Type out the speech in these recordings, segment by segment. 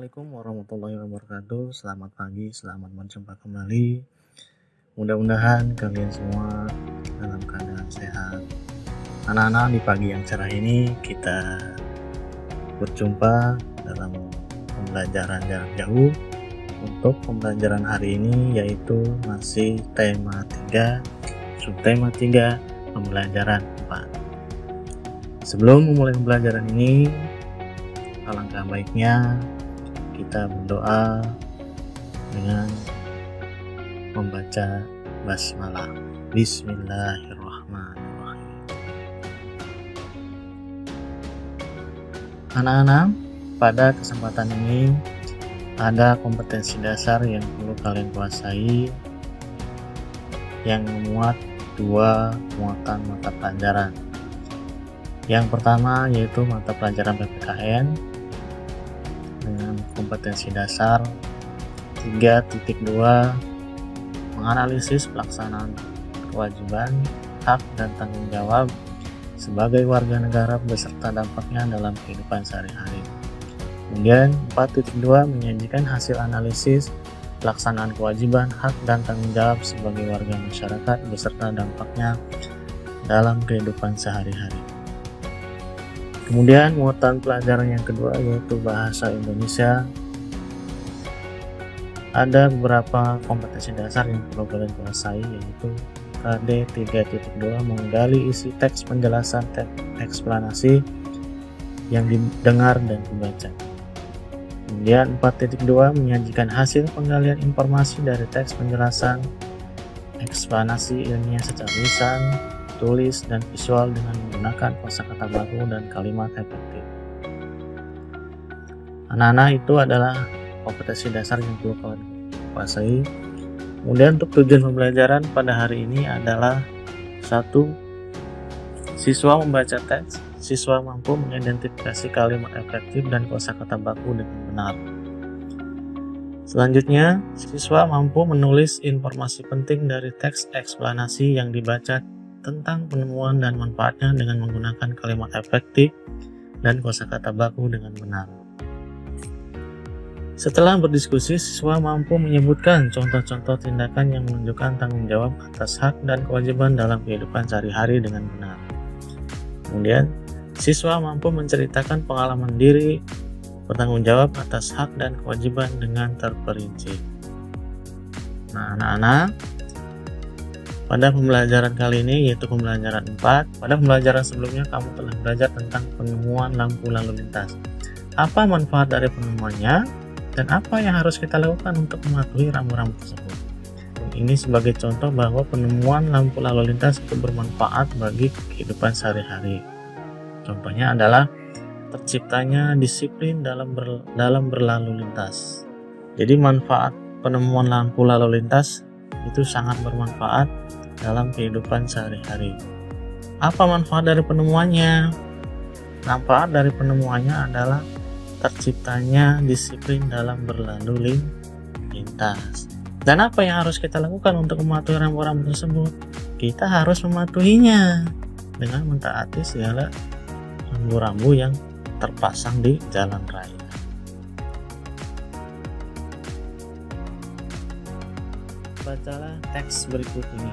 Assalamualaikum warahmatullahi wabarakatuh. Selamat pagi, selamat berjumpa kembali. Mudah-mudahan kalian semua dalam keadaan sehat. Anak-anak, di pagi yang cerah ini kita berjumpa dalam pembelajaran jarak jauh. Untuk pembelajaran hari ini yaitu masih tema 3, subtema 3, pembelajaran 4. Sebelum memulai pembelajaran ini, alangkah baiknya kita berdoa dengan membaca basmalah. Bismillahirrahmanirrahim. Anak-anak, pada kesempatan ini ada kompetensi dasar yang perlu kalian kuasai yang memuat 2 muatan mata pelajaran. Yang pertama yaitu mata pelajaran PPKN dengan kompetensi dasar 3.2, menganalisis pelaksanaan kewajiban, hak dan tanggung jawab sebagai warga negara beserta dampaknya dalam kehidupan sehari-hari. Kemudian 4.2, menyajikan hasil analisis pelaksanaan kewajiban, hak dan tanggung jawab sebagai warga masyarakat beserta dampaknya dalam kehidupan sehari-hari. Kemudian muatan pelajaran yang kedua yaitu bahasa Indonesia. Ada beberapa kompetensi dasar yang perlu kalian kuasai yaitu KD 3.2, menggali isi teks penjelasan eksplanasi yang didengar dan dibaca. Kemudian 4.2, menyajikan hasil penggalian informasi dari teks penjelasan eksplanasi ilmiah secara lisan, tulis, dan visual dengan menggunakan kosakata baku dan kalimat efektif. Anak-anak, itu adalah kompetensi dasar yang perlu kalian kuasai. Kemudian untuk tujuan pembelajaran pada hari ini adalah 1. Siswa membaca teks. Siswa mampu mengidentifikasi kalimat efektif dan kosakata baku dengan benar. Selanjutnya, siswa mampu menulis informasi penting dari teks eksplanasi yang dibaca tentang penemuan dan manfaatnya dengan menggunakan kalimat efektif dan kosakata baku dengan benar. Setelah berdiskusi, siswa mampu menyebutkan contoh-contoh tindakan yang menunjukkan tanggung jawab atas hak dan kewajiban dalam kehidupan sehari-hari dengan benar. Kemudian, siswa mampu menceritakan pengalaman diri bertanggung jawab atas hak dan kewajiban dengan terperinci. Nah, anak-anak, pada pembelajaran kali ini yaitu pembelajaran 4, pada pembelajaran sebelumnya kamu telah belajar tentang penemuan lampu lalu lintas. Apa manfaat dari penemuannya dan apa yang harus kita lakukan untuk mematuhi rambu-rambu tersebut. Ini sebagai contoh bahwa penemuan lampu lalu lintas itu bermanfaat bagi kehidupan sehari-hari. Contohnya adalah terciptanya disiplin dalam berlalu lintas. Jadi manfaat penemuan lampu lalu lintas itu sangat bermanfaat dalam kehidupan sehari-hari. Apa manfaat dari penemuannya? Manfaat dari penemuannya adalah terciptanya disiplin dalam berlalu lintas. Dan apa yang harus kita lakukan untuk mematuhi rambu-rambu tersebut? Kita harus mematuhinya dengan mentaati segala rambu-rambu yang terpasang di jalan raya. Bacalah teks berikut ini.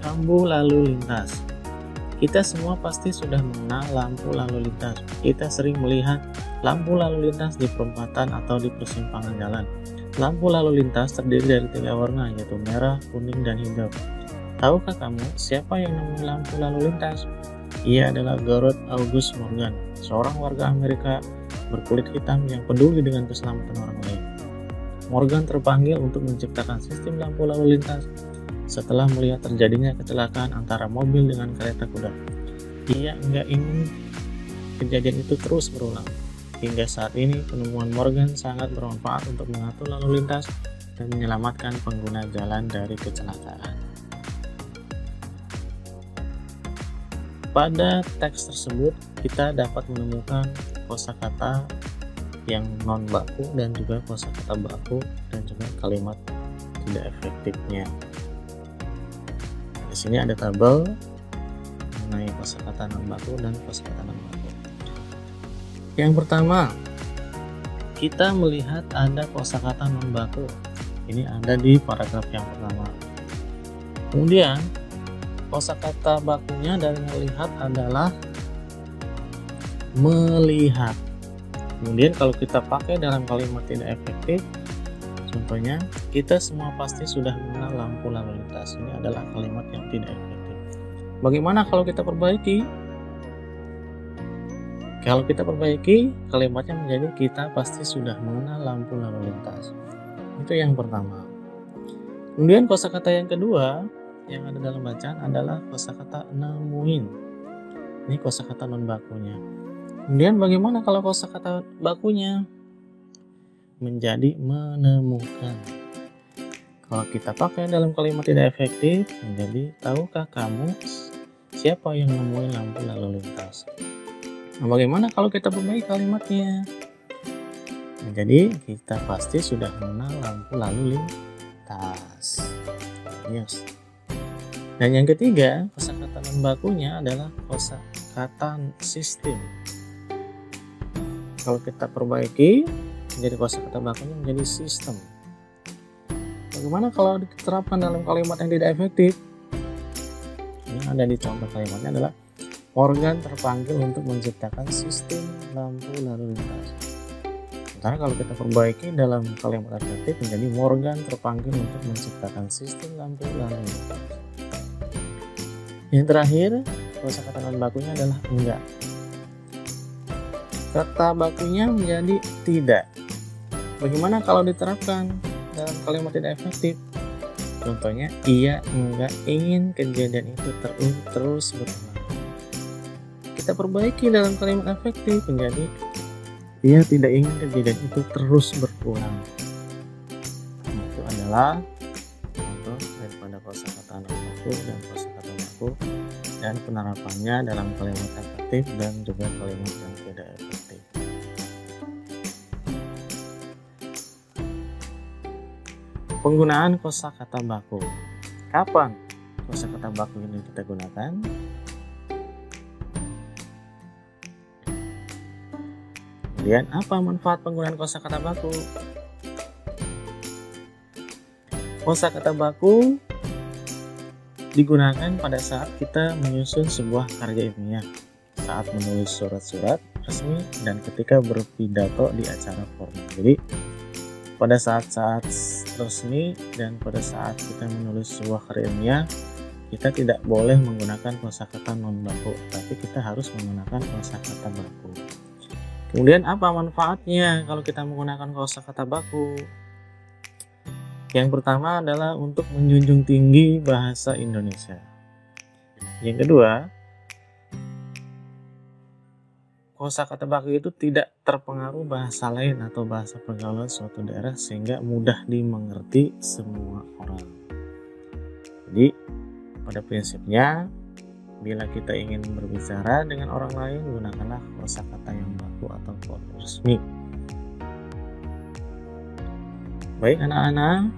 Rambu lalu lintas. Kita semua pasti sudah mengenal lampu lalu lintas. Kita sering melihat lampu lalu lintas di perempatan atau di persimpangan jalan. Lampu lalu lintas terdiri dari 3 warna yaitu merah, kuning, dan hijau. Tahukah kamu siapa yang menemukan lampu lalu lintas? Ia adalah Garrett August Morgan, seorang warga Amerika berkulit hitam yang peduli dengan keselamatan orang lain. Morgan terpanggil untuk menciptakan sistem lampu lalu lintas setelah melihat terjadinya kecelakaan antara mobil dengan kereta kuda. Ia enggak ingin kejadian itu terus berulang. Hingga saat ini, penemuan Morgan sangat bermanfaat untuk mengatur lalu lintas dan menyelamatkan pengguna jalan dari kecelakaan. Pada teks tersebut, kita dapat menemukan kosakata yang non baku dan juga kosakata baku dan juga kalimat tidak efektifnya. Di sini ada tabel mengenai kosakata non baku dan kosakata non baku. Yang pertama, kita melihat ada kosakata non baku. Ini ada di paragraf yang pertama. Kemudian kosakata bakunya dari melihat adalah melihat. Kemudian kalau kita pakai dalam kalimat tidak efektif, contohnya, kita semua pasti sudah mengenal lampu lalu lintas. Ini adalah kalimat yang tidak efektif. Bagaimana kalau kita perbaiki? Kalau kita perbaiki, kalimatnya menjadi kita pasti sudah mengenal lampu lalu lintas. Itu yang pertama. Kemudian kosakata yang kedua yang ada dalam bacaan adalah kosakata nemuin. Ini kosakata non bakunya. Kemudian bagaimana kalau kosakata bakunya? Menjadi menemukan. Kalau kita pakai dalam kalimat tidak efektif, menjadi tahukah kamu siapa yang nemuin lampu lalu lintas? Nah, bagaimana kalau kita perbaiki kalimatnya? Menjadi kita pasti sudah mengenal lampu lalu lintas. Yes. Dan yang ketiga, kosakata non bakunya adalah kosakata sistem. Kalau kita perbaiki, menjadi kosakata bakunya menjadi sistem. Bagaimana kalau diterapkan dalam kalimat yang tidak efektif? Ini ada di contoh kalimatnya adalah Morgan terpanggil untuk menciptakan sistem lampu lalu lintas. Sementara kalau kita perbaiki dalam kalimat efektif menjadi Morgan terpanggil untuk menciptakan sistem lampu lalu lintas. Yang terakhir, kosakata non bakunya adalah enggak. Kata bakunya menjadi tidak. Bagaimana kalau diterapkan dalam kalimat tidak efektif? Contohnya, ia enggak ingin kejadian itu terus berulang. Kita perbaiki dalam kalimat efektif menjadi ia tidak ingin kejadian itu terus berulang. Itu adalah contoh daripada kosakata non baku dan kosakata baku dan penerapannya dalam kalimat efektif dan juga kalimat yang tidak efektif. Penggunaan kosakata baku. Kapan kosakata baku ini kita gunakan? Kemudian apa manfaat penggunaan kosakata baku? Kosakata baku digunakan pada saat kita menyusun sebuah karya ilmiah, saat menulis surat-surat resmi, dan ketika berpidato di acara formal. Jadi pada saat-saat resmi dan pada saat kita menulis sebuah karya ilmiah, kita tidak boleh menggunakan kosakata non baku, tapi kita harus menggunakan kosakata baku. Kemudian apa manfaatnya kalau kita menggunakan kosakata baku? Yang pertama adalah untuk menjunjung tinggi bahasa Indonesia. Yang kedua, kosakata baku itu tidak terpengaruh bahasa lain atau bahasa pergaulan suatu daerah sehingga mudah dimengerti semua orang. Jadi pada prinsipnya, bila kita ingin berbicara dengan orang lain, gunakanlah kosakata yang baku atau resmi. Baik anak-anak,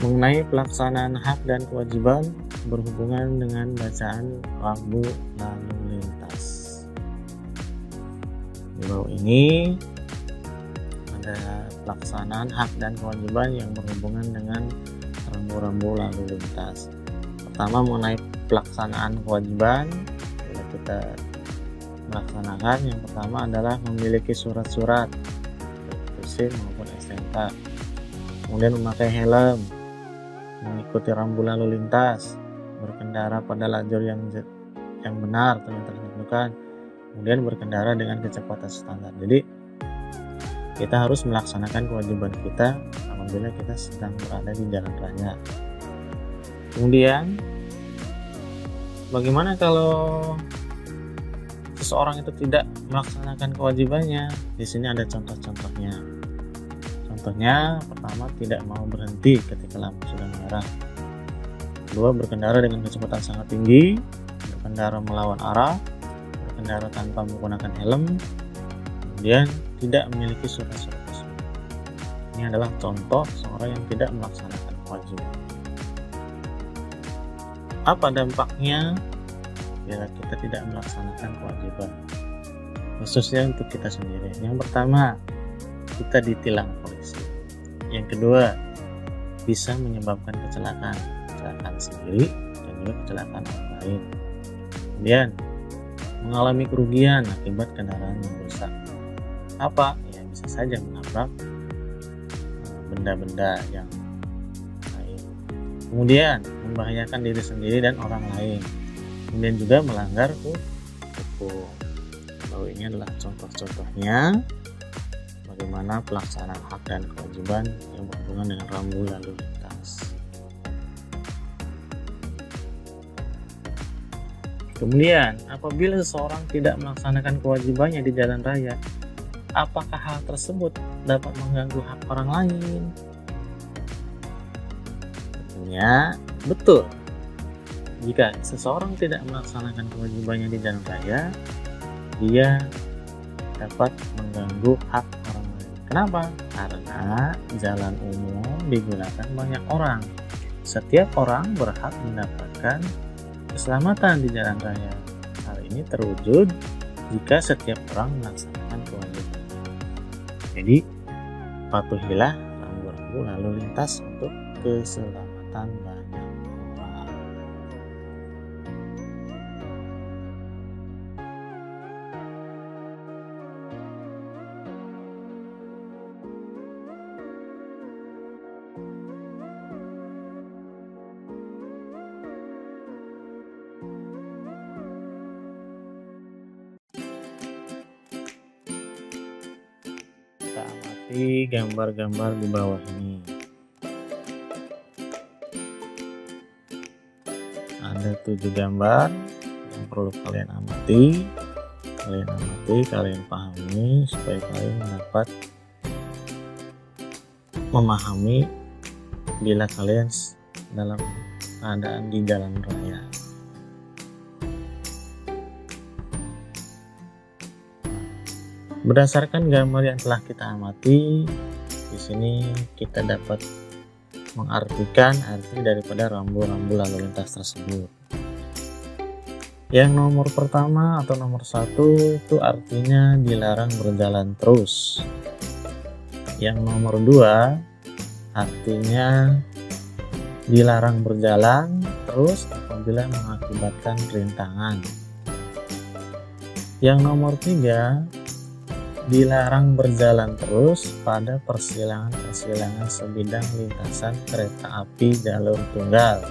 mengenai pelaksanaan hak dan kewajiban berhubungan dengan bacaan lampu lalu lintas. Di bawah ini ada pelaksanaan hak dan kewajiban yang berhubungan dengan rambu-rambu lalu lintas. Pertama, mengenai pelaksanaan kewajiban, bila kita melaksanakan, yang pertama adalah memiliki surat-surat SIM maupun STNK, kemudian memakai helm, mengikuti rambu lalu lintas, berkendara pada lajur yang benar atau yang ditentukan, kemudian berkendara dengan kecepatan standar. Jadi kita harus melaksanakan kewajiban kita apabila kita sedang berada di jalan raya. Kemudian bagaimana kalau seseorang itu tidak melaksanakan kewajibannya? Di sini ada contoh-contohnya. Contohnya, pertama, tidak mau berhenti ketika lampu sudah merah. Kedua, berkendara dengan kecepatan sangat tinggi, berkendara melawan arah, berkendara tanpa menggunakan helm, kemudian tidak memiliki surat-surat resmi. Ini adalah contoh seorang yang tidak melaksanakan kewajiban. Apa dampaknya bila kita tidak melaksanakan kewajiban? khususnya untuk kita sendiri. Yang pertama, kita ditilang polisi. Yang kedua, bisa menyebabkan kecelakaan sendiri dan juga kecelakaan orang lain. Kemudian, mengalami kerugian akibat kendaraan yang rusak. Apa? Ya bisa saja menabrak benda-benda yang lain. Kemudian, membahayakan diri sendiri dan orang lain. Kemudian juga melanggar hukum. Bahwa ini adalah contoh-contohnya bagaimana pelaksanaan hak dan kewajiban yang berhubungan dengan rambu lalu lintas. Kemudian, apabila seseorang tidak melaksanakan kewajibannya di jalan raya, apakah hal tersebut dapat mengganggu hak orang lain? Tentunya betul. Jika seseorang tidak melaksanakan kewajibannya di jalan raya, dia dapat mengganggu hak orang lain. Kenapa? Karena jalan umum digunakan banyak orang. Setiap orang berhak mendapatkan keselamatan di jalan raya. Hal ini terwujud jika setiap orang melaksanakan kewajiban. Jadi, patuhilah rambu-rambu lalu lintas untuk keselamatan banyak orang. Kita amati gambar-gambar di bawah ini. Ada 7 gambar yang perlu kalian amati, kalian pahami supaya kalian dapat memahami bila kalian dalam keadaan di jalan raya. Berdasarkan gambar yang telah kita amati, di sini kita dapat mengartikan arti daripada rambu-rambu lalu lintas tersebut. Yang nomor pertama atau nomor 1 itu artinya dilarang berjalan terus. Yang nomor 2 artinya dilarang berjalan terus apabila mengakibatkan rintangan. Yang nomor 3 dilarang berjalan terus pada persilangan sebidang lintasan kereta api jalur tunggal.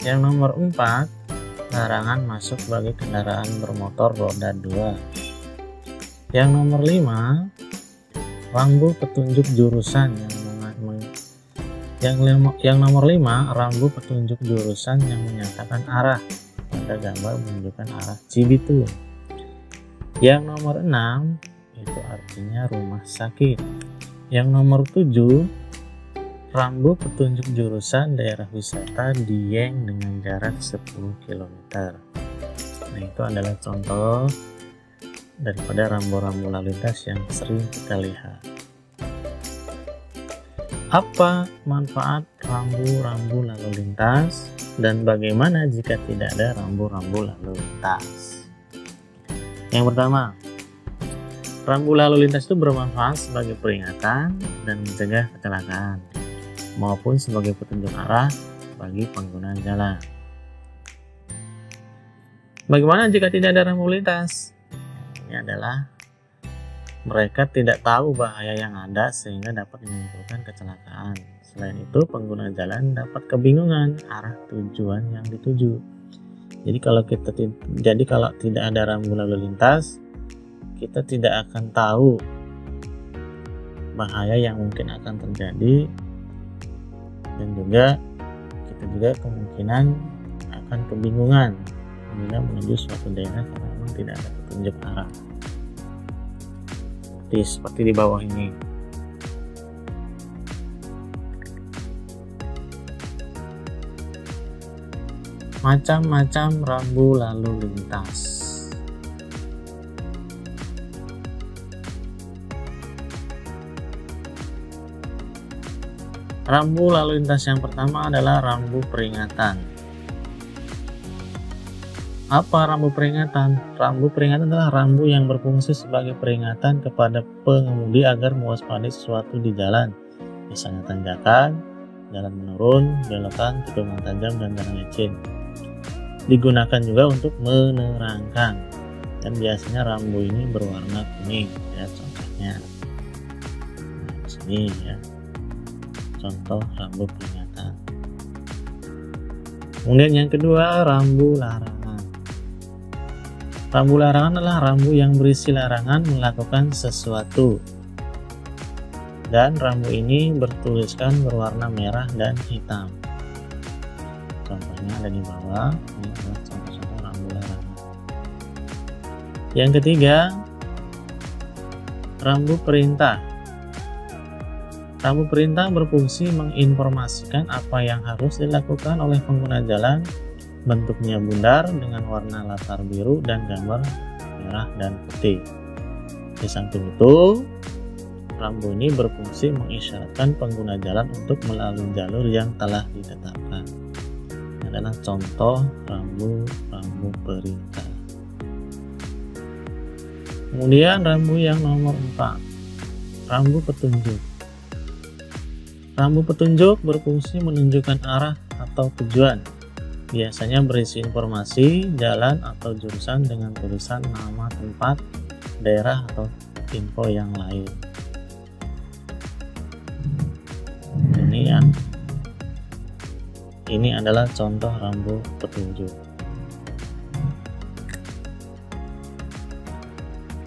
Yang nomor 4, larangan masuk bagi kendaraan bermotor roda 2. Yang nomor 5, rambu petunjuk jurusan yang nomor 5, rambu petunjuk jurusan yang menyatakan arah pada gambar menunjukkan arah Cibitung. Yang nomor 6 itu artinya rumah sakit. Yang nomor 7, rambu petunjuk jurusan daerah wisata Dieng dengan jarak 10 km. Nah, itu adalah contoh daripada rambu-rambu lalu lintas yang sering kita lihat. Apa manfaat rambu-rambu lalu lintas dan bagaimana jika tidak ada rambu-rambu lalu lintas? Yang pertama, rambu lalu lintas itu bermanfaat sebagai peringatan dan mencegah kecelakaan maupun sebagai petunjuk arah bagi pengguna jalan. Bagaimana jika tidak ada rambu lintas? Ini adalah mereka tidak tahu bahaya yang ada sehingga dapat menimbulkan kecelakaan. Selain itu, pengguna jalan dapat kebingungan arah tujuan yang dituju. Jadi kalau tidak ada rambu lalu lintas, kita tidak akan tahu bahaya yang mungkin akan terjadi, dan juga kita juga kemungkinan akan kebingungan bila menuju suatu daerah karena memang tidak ada petunjuk arah. Seperti di bawah ini. Macam-macam rambu lalu lintas. Rambu lalu lintas yang pertama adalah rambu peringatan. Apa rambu peringatan? Rambu peringatan adalah rambu yang berfungsi sebagai peringatan kepada pengemudi agar mewaspadai sesuatu di jalan, misalnya tanjakan, jalan menurun, belokan, tikungan tajam, dan jalan licin. Digunakan juga untuk menerangkan, dan biasanya rambu ini berwarna kuning, ya contohnya. Nah, di sini ya, contoh rambu peringatan. Kemudian yang kedua, rambu larangan. Rambu larangan adalah rambu yang berisi larangan melakukan sesuatu, dan rambu ini bertuliskan berwarna merah dan hitam. Contohnya ada di bawah. Ini adalah contoh-contoh rambu larangan. Yang ketiga, rambu perintah. Rambu perintah berfungsi menginformasikan apa yang harus dilakukan oleh pengguna jalan. Bentuknya bundar dengan warna latar biru dan gambar merah dan putih. Di samping itu, rambu ini berfungsi mengisyaratkan pengguna jalan untuk melalui jalur yang telah ditetapkan. Ini adalah contoh rambu perintah. Kemudian rambu yang nomor 4, rambu petunjuk. Rambu petunjuk berfungsi menunjukkan arah atau tujuan. Biasanya berisi informasi jalan atau jurusan dengan tulisan nama tempat, daerah, atau info yang lain. Ini adalah contoh rambu petunjuk.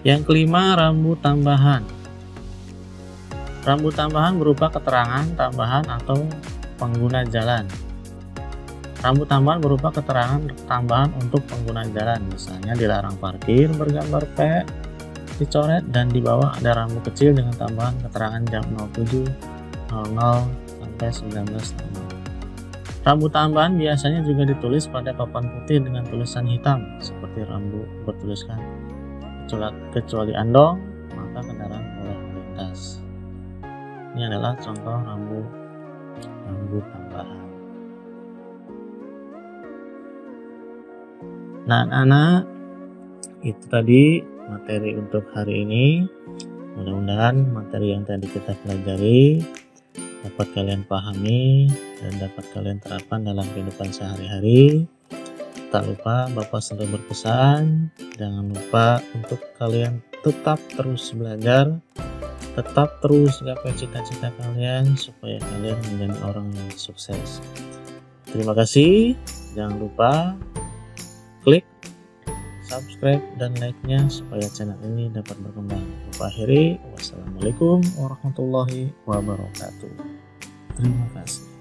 Yang kelima, rambu tambahan. Rambu tambahan berupa keterangan tambahan atau pengguna jalan. Rambu tambahan berupa keterangan tambahan untuk pengguna jalan, misalnya dilarang parkir bergambar P dicoret, dan di bawah ada rambu kecil dengan tambahan keterangan jam 07.00 sampai 19.00. Rambu tambahan biasanya juga ditulis pada papan putih dengan tulisan hitam, seperti rambu bertuliskan kecuali andong maka kendaraan boleh melintas. Ini adalah contoh rambu tambahan. Nah, anak-anak, itu tadi materi untuk hari ini. Mudah-mudahan materi yang tadi kita pelajari dapat kalian pahami dan dapat kalian terapkan dalam kehidupan sehari-hari. Tak lupa Bapak selalu berpesan, jangan lupa untuk kalian tetap terus belajar, tetap terus gapai cita-cita kalian supaya kalian menjadi orang yang sukses. Terima kasih. Jangan lupa klik subscribe dan like-nya supaya channel ini dapat berkembang. Akhiri, wassalamualaikum warahmatullahi wabarakatuh. Terima kasih.